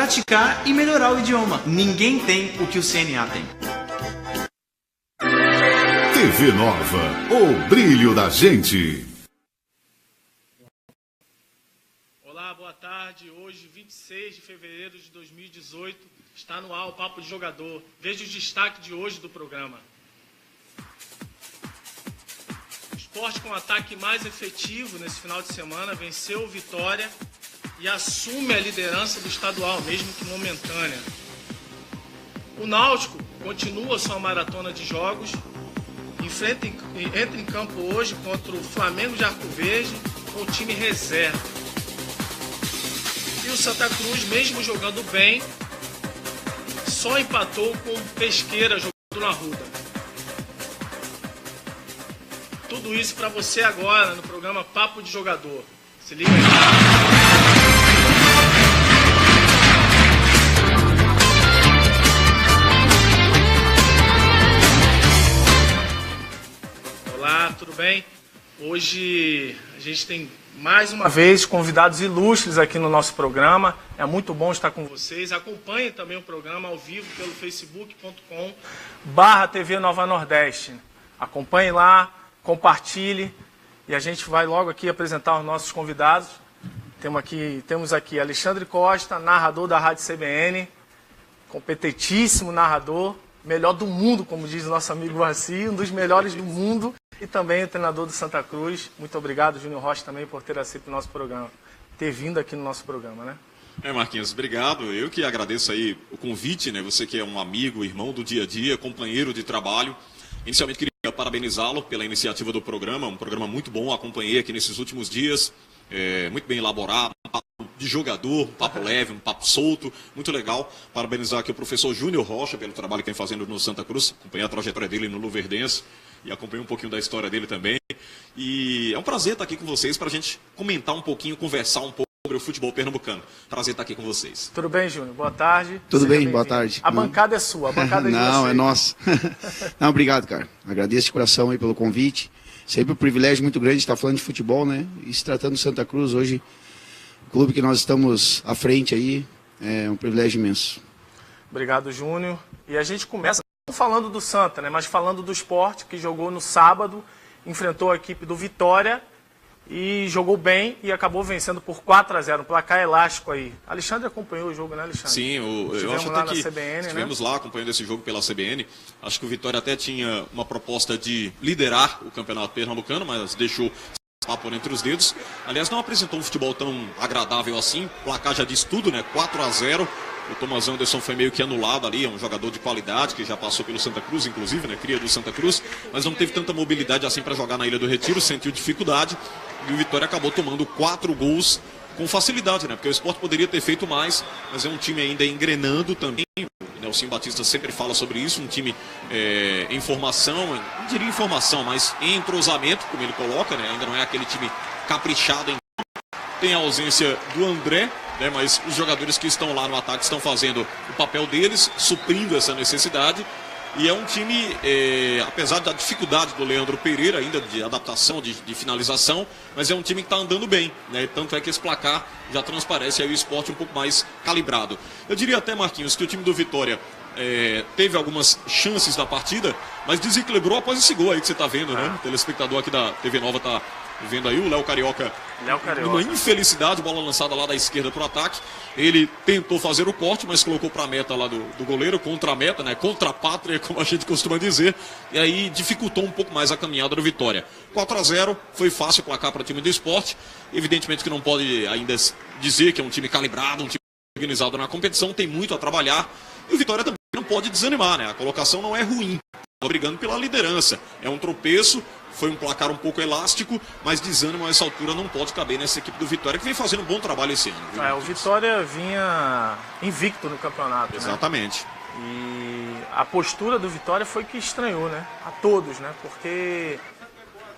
praticar e melhorar o idioma. Ninguém tem o que o CNA tem. TV Nova, o brilho da gente. Olá, boa tarde. Hoje, 26 de fevereiro de 2018, está no ar o Papo de Jogador. Veja o destaque de hoje do programa. O Sport, com o ataque mais efetivo nesse final de semana, venceu o Vitória e assume a liderança do estadual, mesmo que momentânea. O Náutico continua sua maratona de jogos, entra em campo hoje contra o Flamengo de Arco Verde com o time reserva. E o Santa Cruz, mesmo jogando bem, só empatou com o Pesqueira jogando na Arruda. Tudo isso para você agora no programa Papo de Jogador. Se liga aí. Olá, tudo bem? Hoje a gente tem mais uma vez convidados ilustres aqui no nosso programa. É muito bom estar com vocês. Acompanhem também o programa ao vivo pelo facebook.com/TV Nova Nordeste. Acompanhe lá, compartilhe e a gente vai logo aqui apresentar os nossos convidados. Temos aqui Alexandre Costa, narrador da Rádio CBN, competentíssimo narrador, melhor do mundo, como diz o nosso amigo Vassi, um dos melhores do mundo. E também o treinador do Santa Cruz. Muito obrigado, Júnior Rocha, também por ter aceito o nosso programa, ter vindo aqui no nosso programa, né? Marquinhos, obrigado. Eu que agradeço aí o convite, né? Você que é um amigo, irmão do dia a dia, companheiro de trabalho. Inicialmente queria parabenizá-lo pela iniciativa do programa, um programa muito bom, acompanhei aqui nesses últimos dias, muito bem elaborado, um papo de jogador, um papo leve, um papo solto, muito legal. Parabenizar aqui o professor Júnior Rocha pelo trabalho que vem fazendo no Santa Cruz, acompanhei a trajetória dele no Luverdense e acompanhei um pouquinho da história dele também. E é um prazer estar aqui com vocês para a gente comentar um pouquinho, conversar um pouco sobre o futebol pernambucano. Prazer estar aqui com vocês. Tudo bem, Júnior? Boa tarde. Tudo bem, boa tarde. A bancada é sua, a bancada é de Não, você. é nossa. Não, obrigado, cara. Agradeço de coração aí pelo convite. Sempre um privilégio muito grande estar falando de futebol, né? E se tratando do Santa Cruz, hoje, o clube que nós estamos à frente aí, é um privilégio imenso. Obrigado, Júnior. E a gente começa não falando do Santa, né? Mas falando do Sport, que jogou no sábado, enfrentou a equipe do Vitória e jogou bem e acabou vencendo por 4-0, um placar elástico aí. Alexandre acompanhou o jogo, né, Alexandre? Sim, eu acho lá até que na CBN, estivemos né? lá acompanhando esse jogo pela CBN. Acho que o Vitória até tinha uma proposta de liderar o Campeonato Pernambucano, mas deixou passar por entre os dedos. Aliás, não apresentou um futebol tão agradável assim. O placar já diz tudo, né? 4-0. O Thomas Anderson foi meio que anulado ali, é um jogador de qualidade que já passou pelo Santa Cruz, inclusive, né? Cria do Santa Cruz, mas não teve tanta mobilidade assim para jogar na Ilha do Retiro, sentiu dificuldade e o Vitória acabou tomando 4 gols com facilidade, né? Porque o Sport poderia ter feito mais, mas é um time ainda engrenando também. O Nelson Batista sempre fala sobre isso, um time em formação, não diria em formação, mas em entrosamento, como ele coloca, né? Ainda não é aquele time caprichado em... Tem a ausência do André, né, mas os jogadores que estão lá no ataque estão fazendo o papel deles, suprindo essa necessidade. E é um time, apesar da dificuldade do Leandro Pereira, ainda de adaptação, de finalização, mas é um time que está andando bem, né? Tanto é que esse placar já transparece aí o Sport um pouco mais calibrado. Eu diria até, Marquinhos, que o time do Vitória teve algumas chances da partida, mas desequilibrou após esse gol aí que você está vendo, né? O telespectador aqui da TV Nova está vendo aí o Léo Carioca. Uma infelicidade, bola lançada lá da esquerda para o ataque. Ele tentou fazer o corte, mas colocou para a meta lá do goleiro, contra a meta, né? Contra a pátria, como a gente costuma dizer. E aí dificultou um pouco mais a caminhada do Vitória. 4-0, foi fácil o placar para o time do Sport. Evidentemente que não pode ainda dizer que é um time calibrado, um time organizado na competição, tem muito a trabalhar. E o Vitória também não pode desanimar, né? A colocação não é ruim. Está brigando pela liderança. É um tropeço. Foi um placar um pouco elástico, mas desânimo a essa altura não pode caber nessa equipe do Vitória, que vem fazendo um bom trabalho esse ano. Viu? O Vitória vinha invicto no campeonato. Exatamente. Né? E a postura do Vitória foi que estranhou, né? A todos, né? Porque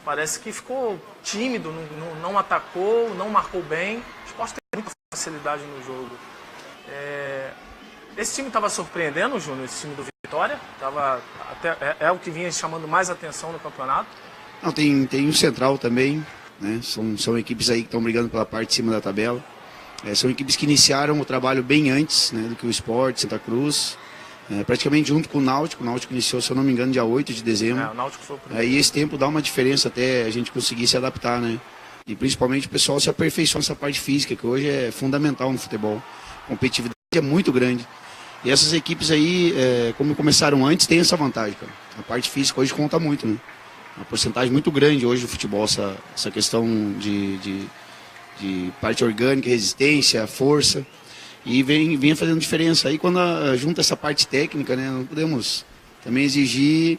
parece que ficou tímido, não atacou, não marcou bem. O Sport tem muita facilidade no jogo. Esse time estava surpreendendo, Júnior, esse time do Vitória? É o que vinha chamando mais atenção no campeonato? Não, tem um central também, né? São equipes aí que estão brigando pela parte de cima da tabela. São equipes que iniciaram o trabalho bem antes, né, do que o Sport, Santa Cruz, praticamente junto com o Náutico. O Náutico iniciou, se eu não me engano, dia 8 de dezembro. O Náutico foi o primeiro. Aí esse tempo dá uma diferença até a gente conseguir se adaptar, né? E principalmente o pessoal se aperfeiçoar nessa parte física, que hoje é fundamental no futebol. A competitividade é muito grande. E essas equipes aí, como começaram antes, tem essa vantagem, cara. A parte física hoje conta muito, né? Uma porcentagem muito grande hoje do futebol, essa questão de parte orgânica, resistência, força. E vem fazendo diferença. Aí quando junta essa parte técnica, né? Não podemos também exigir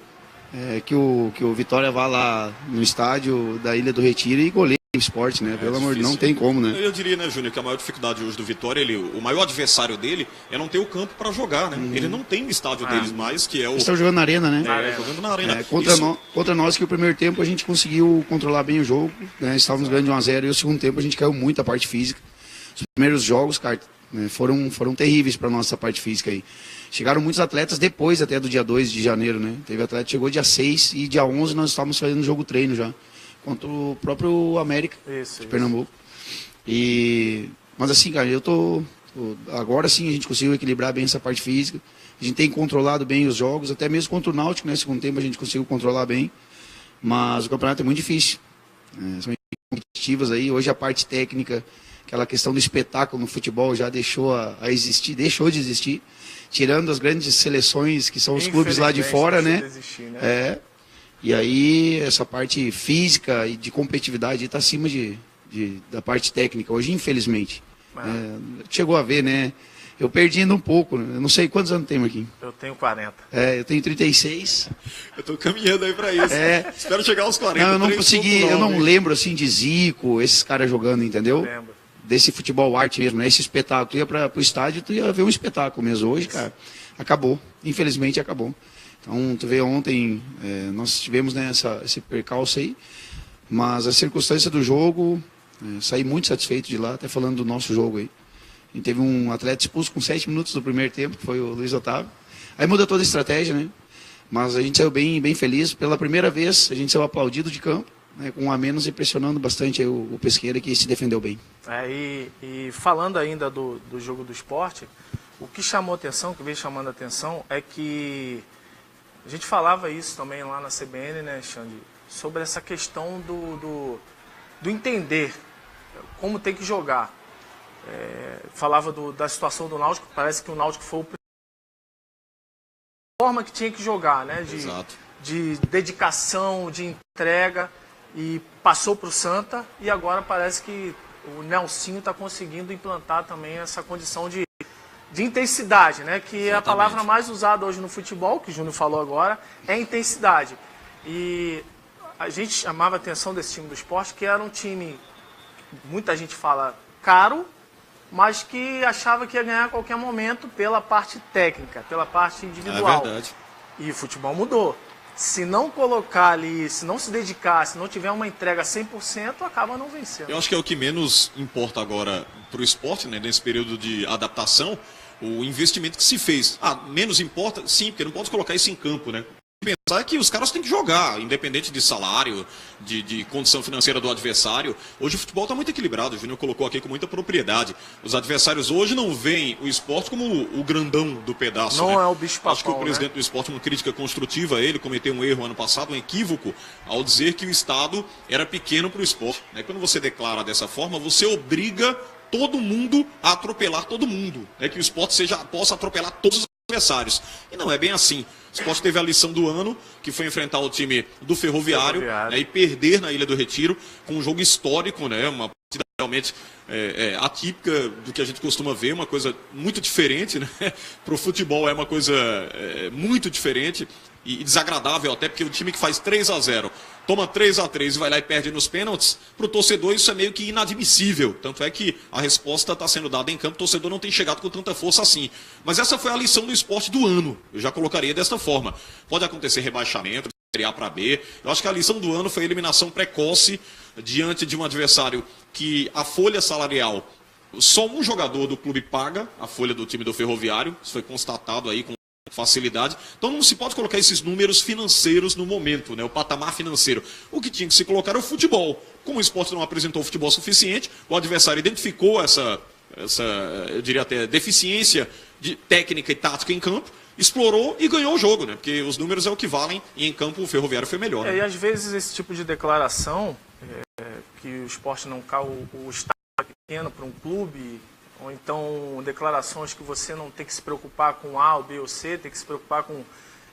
que o Vitória vá lá no estádio da Ilha do Retiro e goleie o Sport, né? Pelo amor de Deus, não tem como, né? Eu diria, né, Júnior, que a maior dificuldade hoje do Vitória, o maior adversário dele é não ter o campo para jogar, né? Ele não tem o estádio deles mais, que é o... Eles estão jogando na arena, né? Jogando na arena. Contra nós, que o primeiro tempo a gente conseguiu controlar bem o jogo, né? Estávamos ganhando de 1-0 e o segundo tempo a gente caiu muito a parte física. Os primeiros jogos, cara, né, foram terríveis para nossa parte física aí. Chegaram muitos atletas depois até do dia 2 de janeiro, né? Teve atleta que chegou dia 6 e dia 11 nós estávamos fazendo jogo treino já. Contra o próprio América de Pernambuco. Mas assim, cara, agora sim a gente conseguiu equilibrar bem essa parte física. A gente tem controlado bem os jogos, até mesmo contra o Náutico, né? Segundo tempo a gente conseguiu controlar bem. Mas o campeonato é muito difícil. São equipes competitivas aí. Hoje a parte técnica, aquela questão do espetáculo no futebol já deixou de existir. Tirando as grandes seleções que são os clubes lá de fora, né? E aí, essa parte física e de competitividade está acima da parte técnica, hoje, infelizmente. Chegou a ver, né? Eu perdi ainda um pouco, né? Eu não sei quantos anos tem, Marquinhos. Eu tenho 40. Eu tenho 36. Eu estou caminhando aí para isso. Espero chegar aos 40. Não, eu não consegui, eu não lembro, assim, de Zico, esses caras jogando, entendeu? Eu lembro. Desse futebol arte mesmo, né? Esse espetáculo. Tu ia para o estádio, tu ia ver um espetáculo mesmo. Hoje, cara, acabou. Infelizmente, acabou. Então, tu vê, ontem nós tivemos, né, esse percalço aí, mas a circunstância do jogo, saí muito satisfeito de lá, até falando do nosso jogo aí. A gente teve um atleta expulso com 7 minutos do primeiro tempo, que foi o Luiz Otávio. Aí muda toda a estratégia, né? Mas a gente saiu bem, bem feliz. Pela primeira vez, a gente saiu aplaudido de campo, né, com um a menos, impressionando bastante aí o Pesqueira, que se defendeu bem. E falando ainda do jogo do Sport, o que chamou atenção, que veio chamando a atenção, é que a gente falava isso também lá na CBN, né, Xande, sobre essa questão do entender como tem que jogar. Falava da situação do Náutico, parece que o Náutico foi a forma que tinha que jogar, né, de dedicação, de entrega, e passou para o Santa, e agora parece que o Nelsinho está conseguindo implantar também essa condição de intensidade, né? Que é a palavra mais usada hoje no futebol, que o Júnior falou agora, é intensidade. E a gente chamava a atenção desse time do Sport, que era um time, muita gente fala, caro, mas que achava que ia ganhar a qualquer momento pela parte técnica, pela parte individual. É verdade. E o futebol mudou. Se não colocar ali, se não se dedicar, se não tiver uma entrega 100%, acaba não vencendo. Eu acho que é o que menos importa agora para o esporte, né, nesse período de adaptação, o investimento que se fez. Menos importa? Sim, porque não pode colocar isso em campo, né? Pensar que os caras têm que jogar, independente de salário, de condição financeira do adversário. Hoje o futebol está muito equilibrado, o Júnior colocou aqui com muita propriedade. Os adversários hoje não veem o esporte como o grandão do pedaço. Não, né? é o bicho-papão. Acho que o presidente do esporte, uma crítica construtiva a ele, cometeu um erro ano passado, um equívoco, ao dizer que o Estado era pequeno para o esporte. Né? Quando você declara dessa forma, você obriga todo mundo a atropelar todo mundo. Né? Que o esporte possa atropelar todos os adversários. E não é bem assim. O Sport teve a lição do ano, que foi enfrentar o time do Ferroviário. Né, e perder na Ilha do Retiro, com um jogo histórico, né, uma partida realmente atípica do que a gente costuma ver, uma coisa muito diferente. Né? Para o futebol é uma coisa muito diferente e desagradável até, porque o time que faz 3-0, toma 3-3 e vai lá e perde nos pênaltis, para o torcedor isso é meio que inadmissível. Tanto é que a resposta está sendo dada em campo, o torcedor não tem chegado com tanta força assim. Mas essa foi a lição do esporte do ano, eu já colocaria desta forma. Pode acontecer rebaixamento, de Série A para B. Eu acho que a lição do ano foi a eliminação precoce diante de um adversário que a folha salarial, só um jogador do clube paga a folha do time do Ferroviário, isso foi constatado aí com facilidade. Então não se pode colocar esses números financeiros no momento, né? O patamar financeiro. O que tinha que se colocar é o futebol. Como o esporte não apresentou futebol suficiente, o adversário identificou eu diria até, deficiência de técnica e tática em campo, explorou e ganhou o jogo, né? Porque os números é o que valem e em campo o Ferroviário foi melhor. Né? E às vezes esse tipo de declaração, que o esporte não cai o estádio é pequeno para um clube, ou então declarações que você não tem que se preocupar com A, ou B ou C, tem que se preocupar com,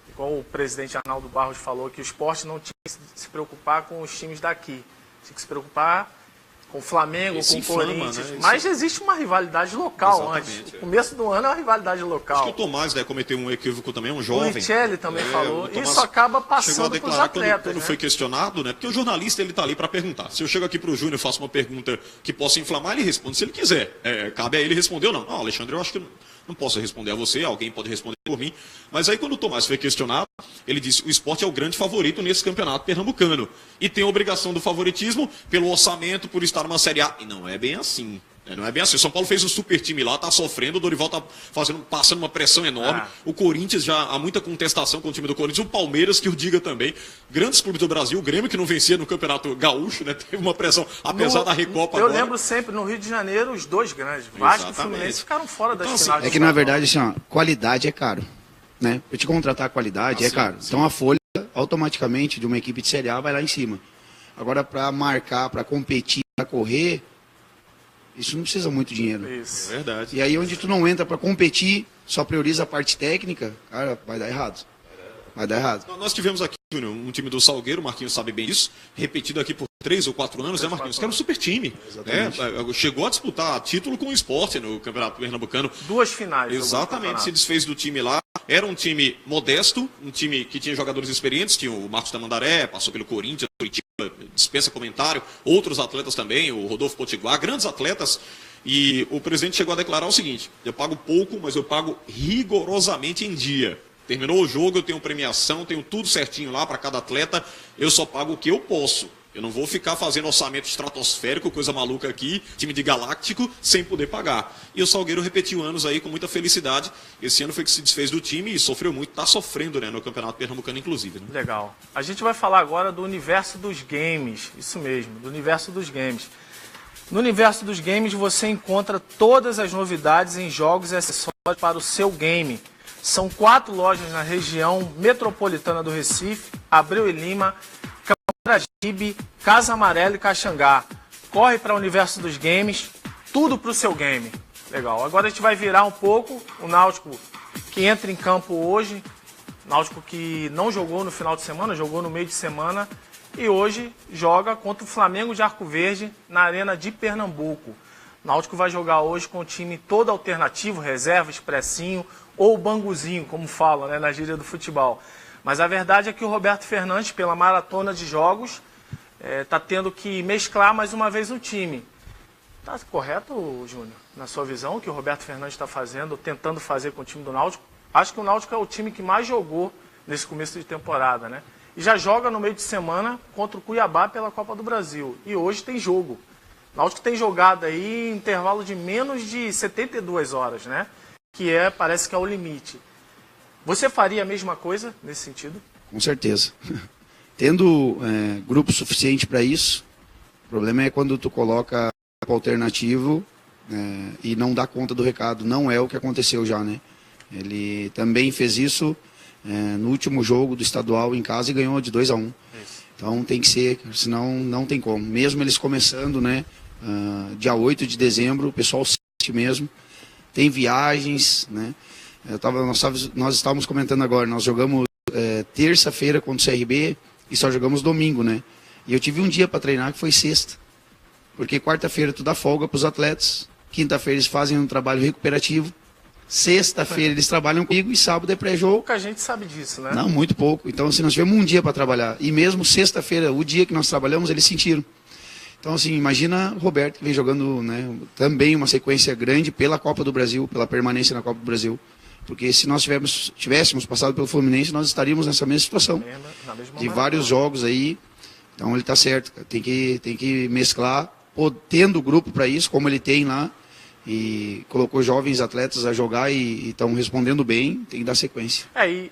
igual o presidente Arnaldo Barros falou, que o esporte não tinha que se preocupar com os times daqui, tinha que se preocupar com o Flamengo, com o Corinthians. Né? Mas existe uma rivalidade local antes. O começo do ano é uma rivalidade local. Acho que o Tomás cometeu um equívoco também, um jovem. O Richelli também falou. Isso acaba passando para os atletas. Quando foi questionado, né? Porque o jornalista ele está ali para perguntar. Se eu chego aqui para o Júnior e faço uma pergunta que possa inflamar, ele responde se ele quiser. Cabe a ele responder ou não. Não, Alexandre, eu acho que não posso responder a você, alguém pode responder por mim. Mas aí quando o Tomás foi questionado, ele disse o esporte é o grande favorito nesse campeonato pernambucano. E tem a obrigação do favoritismo pelo orçamento, por estar numa Série A. E não é bem assim. Não é bem assim. O São Paulo fez um super time lá, tá sofrendo, o Dorival tá passando uma pressão enorme. O Corinthians já há muita contestação com o time do Corinthians. O Palmeiras, que o diga também. Grandes clubes do Brasil, o Grêmio, que não vencia no Campeonato Gaúcho, né? Teve uma pressão, apesar da Recopa eu agora. lembro sempre, no Rio de Janeiro, os dois grandes, Vasco e Fluminense, ficaram fora das finais. É que, na verdade, assim, ó, qualidade é caro. Né? Para te contratar qualidade é caro. Sim. Então a folha, automaticamente, de uma equipe de Série A vai lá em cima. Agora, para marcar, para competir, para correr, isso não precisa muito dinheiro. Isso. É verdade. E aí onde tu não entra para competir, só prioriza a parte técnica, cara, vai dar errado. Vai dar errado. Nós tivemos aqui, Júnior, um time do Salgueiro, o Marquinhos sabe bem disso, repetido aqui por 3 ou 4 anos, né, Marquinhos? Que era um super time. Né? Chegou a disputar título com o esporte no Campeonato Pernambucano. 2 finais. Exatamente, se desfez do time lá. Era um time modesto, um time que tinha jogadores experientes, tinha o Marcos Tamandaré, passou pelo Corinthians, Curitiba, dispensa comentário, outros atletas também, o Rodolfo Potiguar, grandes atletas. E o presidente chegou a declarar o seguinte: eu pago pouco, mas eu pago rigorosamente em dia. Terminou o jogo, eu tenho premiação, tenho tudo certinho lá para cada atleta, eu só pago o que eu posso. Eu não vou ficar fazendo orçamento estratosférico, coisa maluca aqui, time de galáctico, sem poder pagar. E o Salgueiro repetiu anos aí com muita felicidade. Esse ano foi que se desfez do time e sofreu muito, está sofrendo, né, no Campeonato Pernambucano, inclusive. Né? Legal. A gente vai falar agora do universo dos games, isso mesmo, do universo dos games. No universo dos games você encontra todas as novidades em jogos e acessórios para o seu game. São 4 lojas na região metropolitana do Recife, Abreu e Lima, Camaragibe, Casa Amarela e Caxangá. Corre para o universo dos games, tudo para o seu game. Legal. Agora a gente vai virar um pouco o Náutico que entra em campo hoje. Náutico que não jogou no final de semana, jogou no meio de semana. E hoje joga contra o Flamengo de Arco Verde na Arena de Pernambuco. O Náutico vai jogar hoje com o time todo alternativo, reserva, expressinho ou banguzinho, como falam, né, na gíria do futebol. Mas a verdade é que o Roberto Fernandes, pela maratona de jogos, está tendo que mesclar mais uma vez o time. Está correto, Júnior, na sua visão, o que o Roberto Fernandes está fazendo, tentando fazer com o time do Náutico? Acho que o Náutico é o time que mais jogou nesse começo de temporada, né? E já joga no meio de semana contra o Cuiabá pela Copa do Brasil. E hoje tem jogo. O Náutico tem jogado aí em intervalo de menos de 72 horas, né? Que parece que é o limite. Você faria a mesma coisa nesse sentido? Com certeza. Tendo grupo suficiente para isso, o problema é quando tu coloca o alternativo e não dá conta do recado. Não é o que aconteceu já, né? Ele também fez isso no último jogo do estadual em casa e ganhou de 2-1. Então tem que ser, senão não tem como. Mesmo eles começando, né? Dia 8 de dezembro, o pessoal sente mesmo. Tem viagens, né? Nós estávamos comentando agora, nós jogamos terça-feira contra o CRB e só jogamos domingo, né? E eu tive um dia para treinar que foi sexta. Porque quarta-feira tu dá folga para os atletas, quinta-feira eles fazem um trabalho recuperativo, sexta-feira eles trabalham comigo e sábado é pré-jogo. Pouca gente sabe disso, né? Não, muito pouco. Então, assim, nós tivemos um dia para trabalhar. E mesmo sexta-feira, o dia que nós trabalhamos, eles sentiram. Então, assim, imagina o Roberto que vem jogando, né, também uma sequência grande pela Copa do Brasil, pela permanência na Copa do Brasil. Porque se nós tivéssemos passado pelo Fluminense, nós estaríamos nessa mesma situação. De vários jogos aí. Então ele está certo. Tem que mesclar, tendo grupo para isso, como ele tem lá. E colocou jovens atletas a jogar e estão respondendo bem, tem que dar sequência. E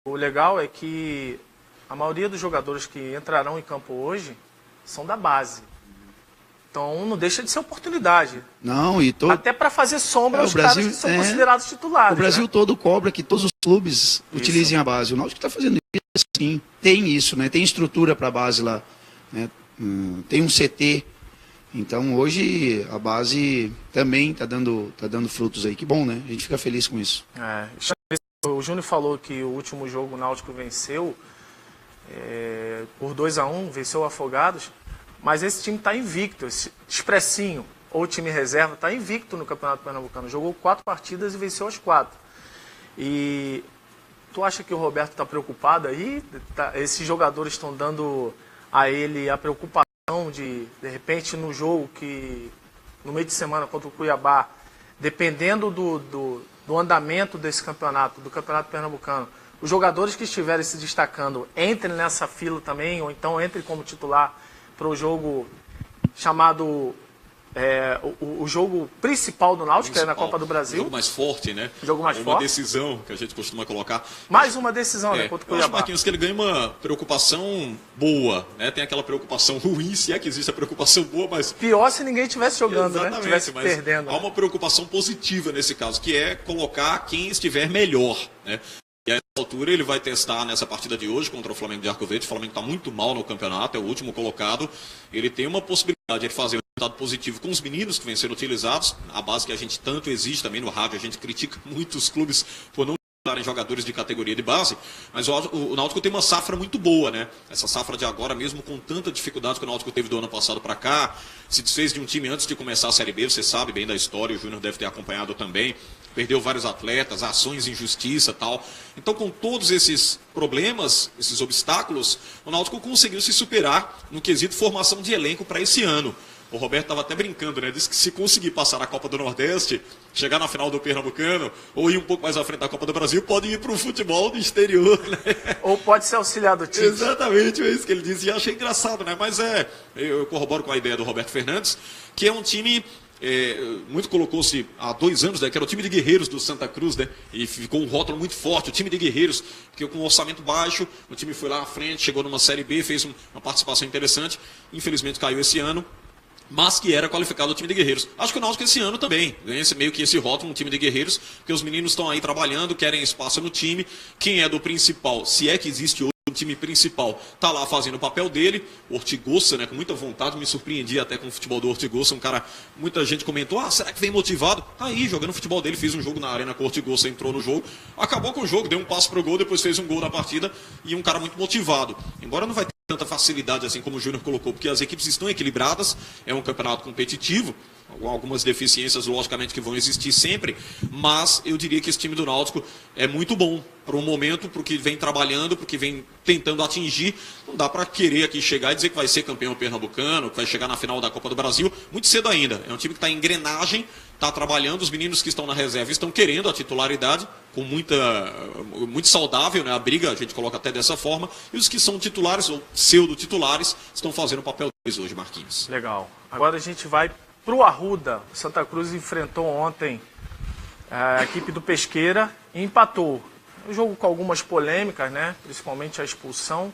o legal é que a maioria dos jogadores que entrarão em campo hoje são da base. Então não deixa de ser oportunidade. Não, e todo... Até para fazer sombra aos o Brasil, caras que são considerados titulares. O Brasil né? todo cobra que todos os clubes utilizem a base. O Náutico está fazendo isso, sim. Tem isso, né? Tem estrutura para a base lá. Né? Tem um CT. Então hoje a base também está dando frutos aí. Que bom, né? A gente fica feliz com isso. O Júnior falou que o último jogo o Náutico venceu por 2-1, venceu o Afogados. Mas esse time está invicto, esse Expressinho, ou time reserva, está invicto no Campeonato Pernambucano. Jogou 4 partidas e venceu as 4. E tu acha que o Roberto está preocupado aí? Esses jogadores estão dando a ele a preocupação de repente, no jogo que, no meio de semana contra o Cuiabá, dependendo do andamento desse campeonato, do Campeonato Pernambucano, os jogadores que estiverem se destacando entrem nessa fila também, ou então entrem como titular para o jogo chamado o jogo principal do Náutico, que é na Copa do Brasil. O jogo mais forte, né? O jogo mais uma forte. Decisão que a gente costuma colocar. Mais uma decisão, né? Contra o Eu acho, Cuiabá. Marquinhos, que ele ganha uma preocupação boa, né? Tem aquela preocupação ruim, se é que existe a preocupação boa, mas... Pior se ninguém estivesse jogando, exatamente, né? Estivesse mas perdendo. Há uma preocupação positiva nesse caso, que é colocar quem estiver melhor, né? E a essa altura ele vai testar nessa partida de hoje contra o Flamengo de Arco Verde. O Flamengo está muito mal no campeonato, é o último colocado. Ele tem uma possibilidade de fazer um resultado positivo com os meninos que vêm sendo utilizados. A base que a gente tanto exige também no rádio, a gente critica muito os clubes por não utilizarem jogadores de categoria de base. Mas o Náutico tem uma safra muito boa, né? Essa safra de agora, mesmo com tanta dificuldade que o Náutico teve do ano passado para cá, se desfez de um time antes de começar a Série B, você sabe bem da história, o Júnior deve ter acompanhado também. Perdeu vários atletas, ações em justiça e tal. Então, com todos esses problemas, esses obstáculos, o Náutico conseguiu se superar no quesito formação de elenco para esse ano. O Roberto estava até brincando, né? Disse que se conseguir passar a Copa do Nordeste, chegar na final do Pernambucano, ou ir um pouco mais à frente da Copa do Brasil, pode ir para o futebol do exterior, né? Ou pode ser auxiliar do time. Exatamente, é isso que ele disse. E achei engraçado, né? Mas eu corroboro com a ideia do Roberto Fernandes, que é um time... muito colocou-se há 2 anos, né, que era o time de guerreiros do Santa Cruz, né, e ficou um rótulo muito forte, o time de guerreiros, porque com um orçamento baixo, o time foi lá à frente, chegou numa Série B, fez uma participação interessante, infelizmente caiu esse ano, mas que era qualificado o time de guerreiros. Acho que o Náutico esse ano também ganha meio que esse rótulo, um time de guerreiros, porque os meninos estão aí trabalhando, querem espaço no time, quem é do principal, se é que existe hoje, o time principal está lá fazendo o papel dele, o Ortigosa, né, com muita vontade, me surpreendi até com o futebol do Ortigosa, um cara, muita gente comentou, será que vem motivado? Tá aí, jogando o futebol dele, fez um jogo na arena com o Ortigosa, entrou no jogo, acabou com o jogo, deu um passo pro gol, depois fez um gol na partida, e um cara muito motivado, embora não vai ter tanta facilidade assim como o Júnior colocou, porque as equipes estão equilibradas, é um campeonato competitivo, algumas deficiências logicamente que vão existir sempre, mas eu diria que esse time do Náutico é muito bom para o momento, para o que vem trabalhando, para o que vem tentando atingir. Não dá para querer aqui chegar e dizer que vai ser campeão pernambucano, que vai chegar na final da Copa do Brasil, muito cedo ainda. É um time que está em engrenagem, está trabalhando, os meninos que estão na reserva estão querendo a titularidade, com muito saudável, né? A briga, a gente coloca até dessa forma, e os que são titulares ou pseudo-titulares estão fazendo o papel deles hoje, Marquinhos. Legal. Agora a gente vai para o Arruda. O Santa Cruz enfrentou ontem a equipe do Pesqueira e empatou. Um jogo com algumas polêmicas, né? Principalmente a expulsão.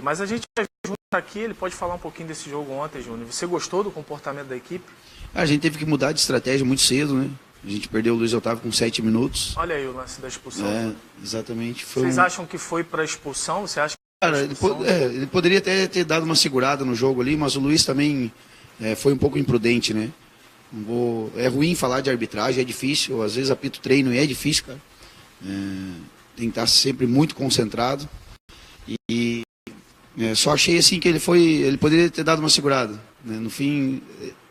Mas a gente junto aqui, ele pode falar um pouquinho desse jogo ontem, Júnior. Você gostou do comportamento da equipe? A gente teve que mudar de estratégia muito cedo, né? A gente perdeu o Luiz Otávio com 7 minutos. Olha aí o lance da expulsão. Exatamente. Vocês acham que foi para expulsão? Você acha que Cara, ele poderia até ter dado uma segurada no jogo ali, mas o Luiz também foi um pouco imprudente, né? É ruim falar de arbitragem, é difícil. Às vezes apito treino e é difícil, cara. Tem que estar sempre muito concentrado. Só achei assim que ele poderia ter dado uma segurada, né? No fim,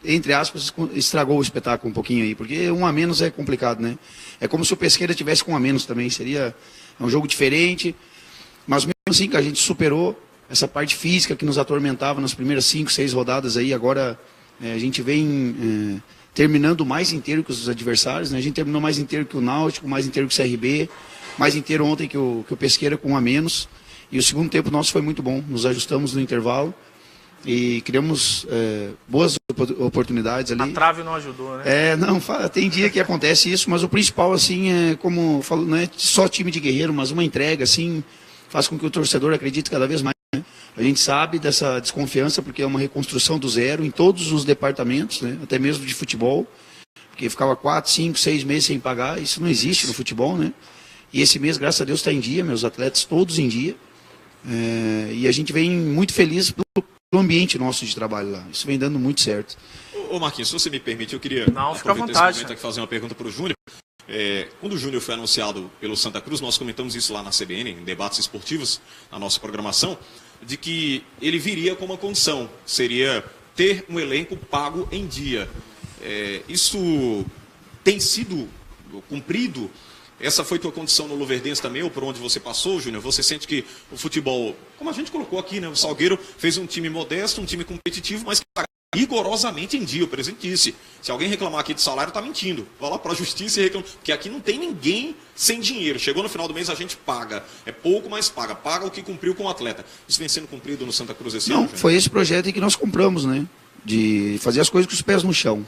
entre aspas, estragou o espetáculo um pouquinho aí, porque 1 a menos é complicado, né? É como se o Pesqueira tivesse com 1 a menos também, seria um jogo diferente, mas mesmo assim que a gente superou essa parte física que nos atormentava nas primeiras 5, 6 rodadas aí, agora a gente vem terminando mais inteiro que os adversários, né? A gente terminou mais inteiro que o Náutico, mais inteiro que o CRB, mais inteiro ontem que o Pesqueira com 1 a menos. E o segundo tempo nosso foi muito bom, nos ajustamos no intervalo e criamos boas oportunidades ali. A trave não ajudou, né? Tem dia que acontece isso, mas o principal, assim, como falou, não é só time de guerreiro, mas uma entrega, assim, faz com que o torcedor acredite cada vez mais A gente sabe dessa desconfiança porque é uma reconstrução do zero em todos os departamentos, né? Até mesmo de futebol, porque ficava 4, 5, 6 meses sem pagar, isso não existe no futebol, né? E esse mês, graças a Deus, está em dia, meus atletas todos em dia. E a gente vem muito feliz pelo ambiente nosso de trabalho lá, isso vem dando muito certo. Ô Marquinhos, se você me permite, eu queria fica à aproveitar vontade, esse momento aqui fazer uma pergunta para o Júnior. Quando o Júnior foi anunciado pelo Santa Cruz, nós comentamos isso lá na CBN, em debates esportivos, na nossa programação, de que ele viria com uma condição, seria ter um elenco pago em dia. Isso tem sido cumprido? Essa foi tua condição no Luverdense também, ou por onde você passou, Júnior? Você sente que o futebol, como a gente colocou aqui, né? O Salgueiro fez um time modesto, um time competitivo, mas que paga rigorosamente em dia. O presidente disse, se alguém reclamar aqui de salário, está mentindo. Vai lá para a justiça e reclama. Porque aqui não tem ninguém sem dinheiro. Chegou no final do mês, a gente paga. É pouco, mas paga. Paga o que cumpriu com o atleta. Isso vem sendo cumprido no Santa Cruz esse ano? Não, foi esse projeto que nós compramos, né? De fazer as coisas com os pés no chão.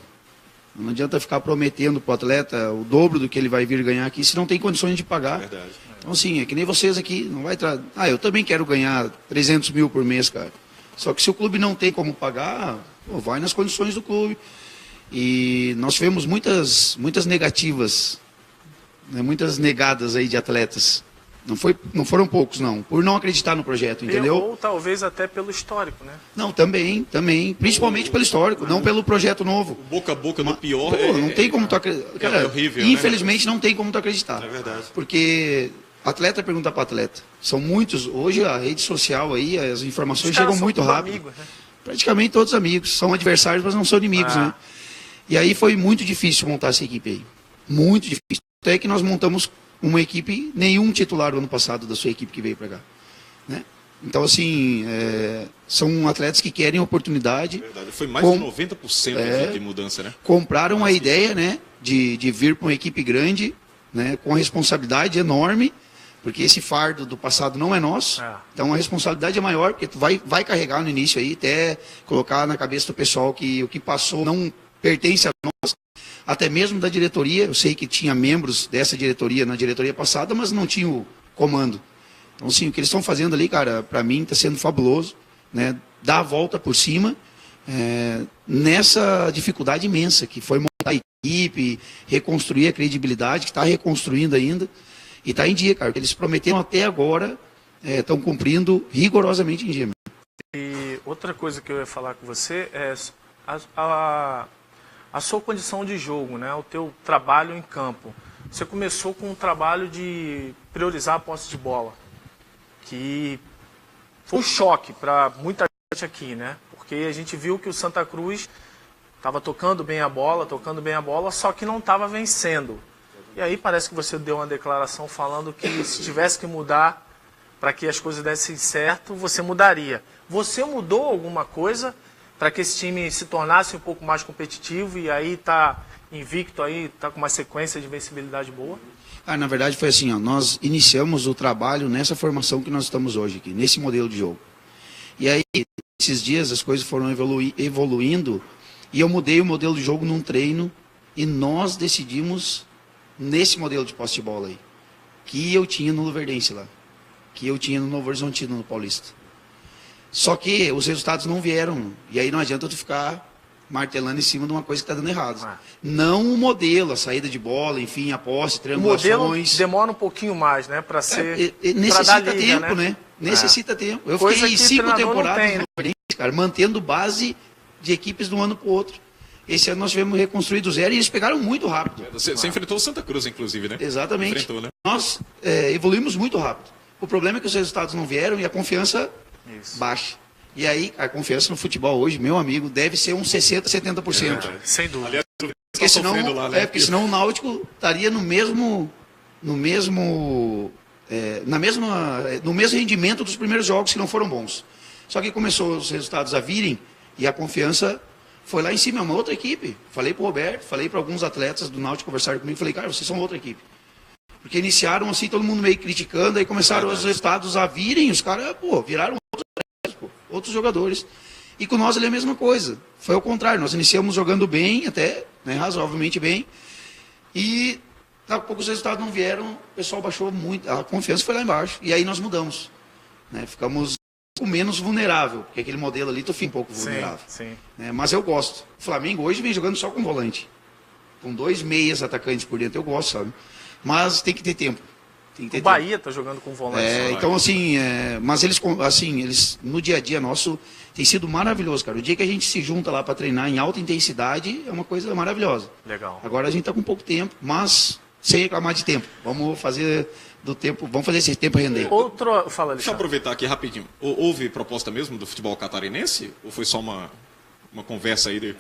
Não adianta ficar prometendo para o atleta o dobro do que ele vai vir ganhar aqui se não tem condições de pagar. Verdade. Então, assim, é que nem vocês aqui. Não vai eu também quero ganhar 300 mil por mês, cara. Só que se o clube não tem como pagar, vai nas condições do clube. E nós tivemos muitas negativas, né, muitas negadas aí de atletas. Não foram poucos, não. Por não acreditar no projeto, entendeu? Ou talvez até pelo histórico, né? Não, também. Principalmente pelo histórico, não pelo projeto novo. Boca a boca do pior. Não tem como tu acreditar. Cara, horrível, infelizmente não tem como tu acreditar. É verdade. Porque atleta pergunta para atleta. São muitos. Hoje a rede social aí, as informações chegam muito rápido. Amigos, né? Praticamente todos amigos. São adversários, mas não são inimigos, né? E aí foi muito difícil montar essa equipe aí. Muito difícil. Até que nós montamos uma equipe, nenhum titular do ano passado da sua equipe que veio para cá, né? Então, assim, são atletas que querem oportunidade. Verdade. Foi mais de 90% de mudança, né? Compraram a ideia, né, de vir para uma equipe grande, né, com responsabilidade enorme, porque esse fardo do passado não é nosso. Então, a responsabilidade é maior, porque tu vai carregar no início aí, até colocar na cabeça do pessoal que o que passou não pertence a nós. Até mesmo da diretoria, eu sei que tinha membros dessa diretoria na diretoria passada, mas não tinha o comando. Então, sim, o que eles estão fazendo ali, cara, para mim está sendo fabuloso, né? Dar a volta por cima nessa dificuldade imensa que foi montar a equipe, reconstruir a credibilidade, que está reconstruindo ainda, e está em dia, cara. Eles prometeram até agora, estão cumprindo rigorosamente em dia. E outra coisa que eu ia falar com você é a sua condição de jogo, né? O teu trabalho em campo. Você começou com um trabalho de priorizar a posse de bola, que foi um choque para muita gente aqui, né? Porque a gente viu que o Santa Cruz estava tocando bem a bola, só que não estava vencendo. E aí parece que você deu uma declaração falando que se tivesse que mudar para que as coisas dessem certo, você mudaria. Você mudou alguma coisa para que esse time se tornasse um pouco mais competitivo e aí está invicto, aí está com uma sequência de vencibilidade boa? Na verdade foi assim, nós iniciamos o trabalho nessa formação que nós estamos hoje aqui, nesse modelo de jogo. E aí, esses dias as coisas foram evoluindo e eu mudei o modelo de jogo num treino e nós decidimos nesse modelo de posse de bola aí, que eu tinha no Luverdense lá, que eu tinha no Novo Horizontino, no Paulista. Só que os resultados não vieram. E aí não adianta tu ficar martelando em cima de uma coisa que está dando errado. Não o modelo, a saída de bola, enfim, a posse, triangulações. O modelo demora um pouquinho mais, né? Para ser. Necessita tempo, né? Necessita tempo. Eu fiquei 5 temporadas no Luverdense, cara, mantendo base de equipes de um ano para o outro. Esse ano nós tivemos reconstruir do zero e eles pegaram muito rápido. Você enfrentou o Santa Cruz, inclusive, né? Exatamente. Enfrentou, né? Nós evoluímos muito rápido. O problema é que os resultados não vieram e a confiança baixa. E aí, a confiança no futebol hoje, meu amigo, deve ser uns 60%, 70%. Sem dúvida. Aliás, porque senão, lá, né? porque senão o Náutico estaria no mesmo rendimento dos primeiros jogos que não foram bons. Só que começou os resultados a virem e a confiança foi lá em cima, é uma outra equipe. Falei para o Roberto, falei para alguns atletas do Náutico conversaram comigo, falei, cara, vocês são outra equipe. Porque iniciaram assim, todo mundo meio criticando, aí começaram os resultados a virem, os caras, viraram outros jogadores. E com nós ele é a mesma coisa. Foi ao contrário, nós iniciamos jogando bem, até, né, razoavelmente bem, e daqui a pouco os resultados não vieram, o pessoal baixou muito, a confiança foi lá embaixo, e aí nós mudamos. Né, ficamos menos vulnerável, porque aquele modelo ali tu fica um pouco vulnerável. Sim. Mas eu gosto. O Flamengo hoje vem jogando só com volante. Com 2 meias atacantes por dentro, eu gosto, sabe? Mas tem que ter tempo. O Bahia tá jogando com volante. Então, assim, mas eles, no dia a dia nosso, tem sido maravilhoso, cara. O dia que a gente se junta lá para treinar em alta intensidade, é uma coisa maravilhosa. Legal. Agora a gente tá com pouco tempo, mas sem reclamar de tempo. Vamos fazer esse tempo render. Fala, Deixa eu aproveitar aqui rapidinho. Houve proposta mesmo do futebol catarinense? Ou foi só uma conversa aí?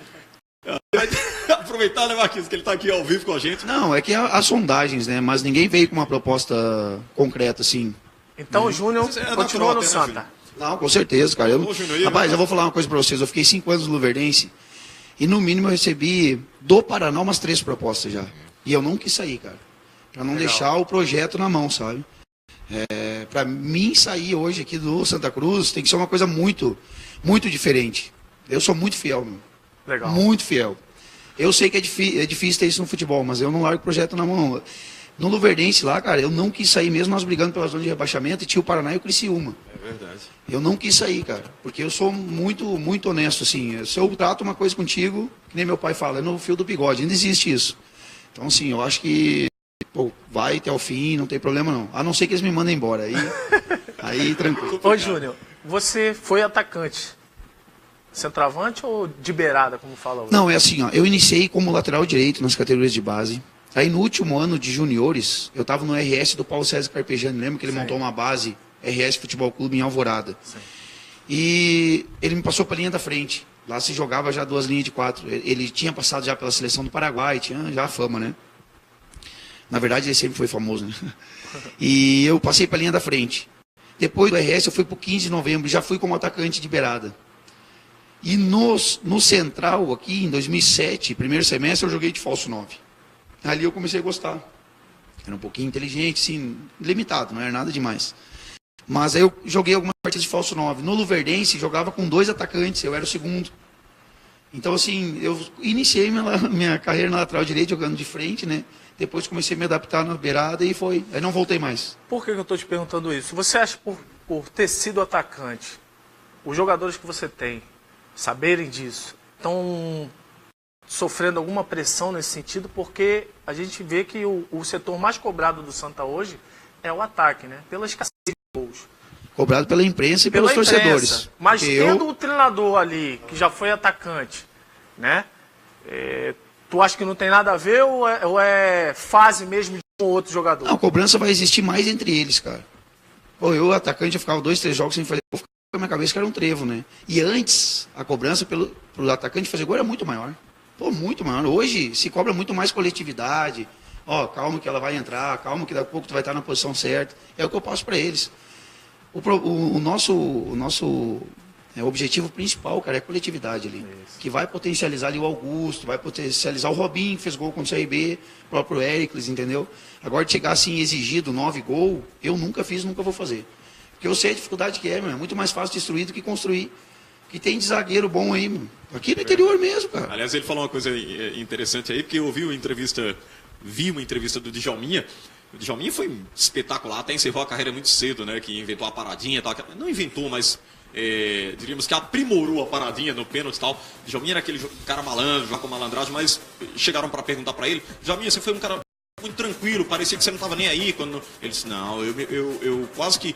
Aproveitar, né, Marquinhos, que ele está aqui ao vivo com a gente. Não, é que há sondagens, né? Mas ninguém veio com uma proposta concreta, assim. Então o Júnior continua no Santa. Não, com certeza, cara. Rapaz, eu vou falar uma coisa para vocês. Eu fiquei 5 anos no Luverdense e no mínimo eu recebi do Paraná umas 3 propostas já. E eu não quis sair, cara. Para não deixar o projeto na mão, sabe? Para mim sair hoje aqui do Santa Cruz tem que ser uma coisa muito, muito diferente. Eu sou muito fiel, meu. Legal. Muito fiel. Eu sei que é difícil ter isso no futebol, mas eu não largo o projeto na mão. No Luverdense lá, cara, eu não quis sair mesmo nós brigando pela zona de rebaixamento e tinha o Paraná e o Criciúma. É verdade. Eu não quis sair, cara, porque eu sou muito, muito honesto, assim. Se eu trato uma coisa contigo, que nem meu pai fala, é no fio do bigode, ainda existe isso. Então, assim, eu acho que vai até o fim, não tem problema não. A não ser que eles me mandem embora, aí tranquilo. Ô, Júnior, você foi atacante. Centroavante ou de beirada, como fala hoje? Não, é assim, ó, eu iniciei como lateral direito nas categorias de base. Aí no último ano de juniores, eu estava no RS do Paulo César Carpegiani. Lembra que ele montou uma base RS Futebol Clube em Alvorada? Sim. E ele me passou para a linha da frente. Lá se jogava já 2 linhas de 4. Ele tinha passado já pela seleção do Paraguai, tinha já a fama, né? Na verdade, ele sempre foi famoso, né? E eu passei para a linha da frente. Depois do RS, eu fui para o 15 de novembro, já fui como atacante de beirada. E no Central, aqui em 2007, primeiro semestre, eu joguei de falso 9. Ali eu comecei a gostar. Era um pouquinho inteligente, assim, limitado, não era nada demais. Mas aí eu joguei algumas partidas de falso 9. No Luverdense, jogava com 2 atacantes, eu era o segundo. Então, assim, eu iniciei minha carreira na lateral direita jogando de frente, né? Depois comecei a me adaptar na beirada e foi. Aí não voltei mais. Por que eu estou te perguntando isso? Você acha por ter sido atacante, os jogadores que você tem, saberem disso, estão sofrendo alguma pressão nesse sentido? Porque a gente vê que o setor mais cobrado do Santa hoje é o ataque, né? Pela escassez de gols. Cobrado pela imprensa e pelos torcedores. Mas tendo o treinador ali, que já foi atacante, né? Tu acha que não tem nada a ver ou é fase mesmo de um ou outro jogador? Não, a cobrança vai existir mais entre eles, cara. Eu, atacante, eu ficava 2, 3 jogos sem fazer gol, na minha cabeça que era um trevo, né? E antes, a cobrança pro atacante fazer gol era muito maior. Muito maior. Hoje se cobra muito mais coletividade. Calma que ela vai entrar, calma que daqui a pouco tu vai estar na posição certa. É o que eu passo para eles. O nosso objetivo principal, cara, é a coletividade ali. Isso. Que vai potencializar ali o Augusto, vai potencializar o Robinho, que fez gol contra o CRB, o próprio Éricles, entendeu? Agora, de chegar assim exigido 9 gols, eu nunca fiz, nunca vou fazer. Porque eu sei a dificuldade que é, meu. É muito mais fácil destruir do que construir. Que tem de zagueiro bom aí, mano. Aqui no interior mesmo, cara. Aliás, ele falou uma coisa interessante aí, porque eu vi uma entrevista do Djalminha. O Djalminha foi espetacular, até encerrou a carreira muito cedo, né? Que inventou a paradinha e tal. Não inventou, mas diríamos que aprimorou a paradinha no pênalti e tal. O Djalminha era aquele cara malandro, já com malandragem, mas chegaram para perguntar para ele: Djalminha, você foi um cara muito tranquilo, parecia que você não estava nem aí. Quando ele disse: não, eu quase que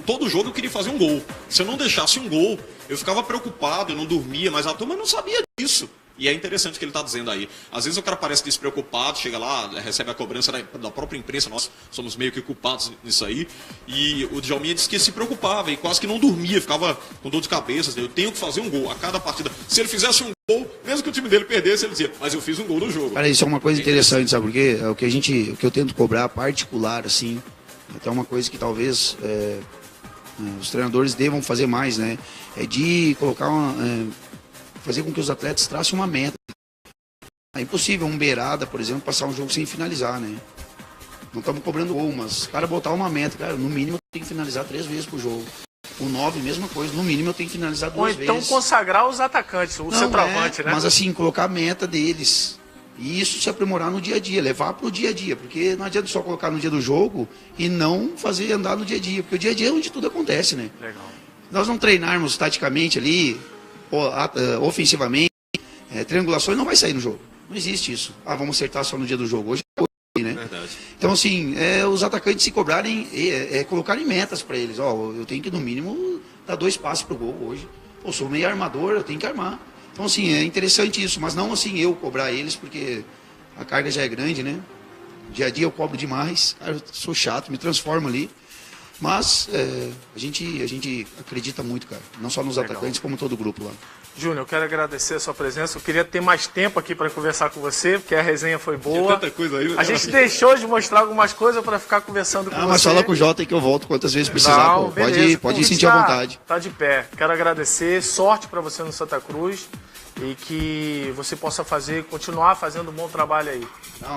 todo jogo eu queria fazer um gol. Se eu não deixasse um gol, eu ficava preocupado, eu não dormia, mas a turma não sabia disso. E é interessante o que ele está dizendo aí. Às vezes o cara parece despreocupado, chega lá, recebe a cobrança da própria imprensa, nós somos meio que culpados nisso aí. E o Djalminha disse que se preocupava e quase que não dormia, ficava com dor de cabeça. Eu tenho que fazer um gol a cada partida. Se ele fizesse um gol, mesmo que o time dele perdesse, ele dizia: mas eu fiz um gol no jogo. Cara, isso é uma coisa interessante, sabe por quê? É o que eu tento cobrar particular, assim, até uma coisa que talvez os treinadores devam fazer mais, né? É de colocar fazer com que os atletas tracem uma meta. É impossível um beirada, por exemplo, passar um jogo sem finalizar, né? Não estamos cobrando gol, mas o cara botar uma meta, cara, no mínimo eu tenho que finalizar 3 vezes por jogo. O 9, mesma coisa, no mínimo eu tenho que finalizar 2 vezes. Ou então consagrar os atacantes, o centroavante, né? Mas assim, colocar a meta deles. E isso se aprimorar no dia a dia, levar para o dia a dia. Porque não adianta só colocar no dia do jogo e não fazer andar no dia a dia. Porque o dia a dia é onde tudo acontece, né? Legal. nós não treinarmos taticamente ali, ofensivamente, triangulações, não vai sair no jogo. Não existe isso. Vamos acertar só no dia do jogo. Hoje é hoje, né? Verdade. Então, assim, os atacantes se cobrarem, colocarem metas para eles. Eu tenho que, no mínimo, dar 2 passes pro gol hoje. Eu sou meio armador, eu tenho que armar. Então, assim, é interessante isso, mas não assim eu cobrar eles, porque a carga já é grande, né? Dia a dia eu cobro demais, cara, eu sou chato, me transformo ali. Mas a gente acredita muito, cara. Não só nos atacantes, como todo o grupo lá. Júnior, eu quero agradecer a sua presença. Eu queria ter mais tempo aqui para conversar com você, porque a resenha foi boa. Tanta coisa aí, né? A gente deixou de mostrar algumas coisas para ficar conversando com você. Mas fala com o Jota aí que eu volto quantas vezes precisar. Não, beleza. Pode sentir à vontade. Tá de pé. Quero agradecer. Sorte para você no Santa Cruz. E que você possa continuar fazendo um bom trabalho aí.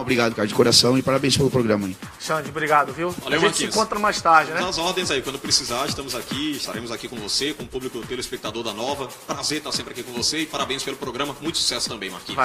Obrigado, cara, de coração, e parabéns pelo programa aí. Xande, obrigado, viu? Valeu, a gente se encontra mais tarde, né? As ordens aí, quando precisar, estamos aqui, estaremos aqui com você, com o público telespectador da Nova. Prazer estar sempre aqui com você e parabéns pelo programa. Muito sucesso também, Marquinhos.